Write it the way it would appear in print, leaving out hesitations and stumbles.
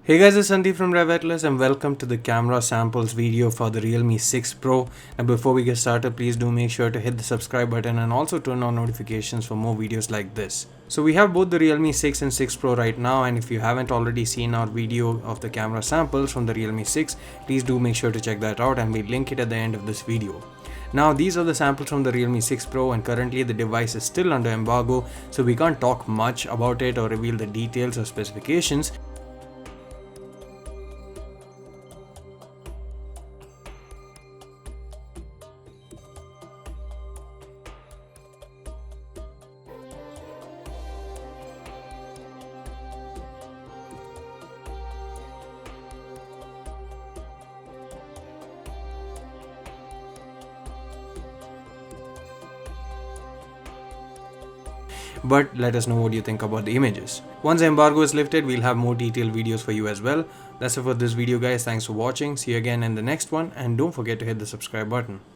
Hey guys, it's Sandeep from Revettless and welcome to the camera samples video for the Realme 6 Pro. And before we get started, please do make sure to hit the subscribe button and also turn on notifications for more videos like this. So we have both the Realme 6 and 6 Pro right now, and if you haven't already seen our video of the camera samples from the Realme 6, please do make sure to check that out and we'll link it at the end of this video. Now these are the samples from the Realme 6 Pro, and currently the device is still under embargo, so we can't talk much about it or reveal the details or specifications. But let us know what you think about the images. Once the embargo is lifted, we'll have more detailed videos for you as well. That's it for this video guys. Thanks for watching. See you again in the next one, and don't forget to hit the subscribe button.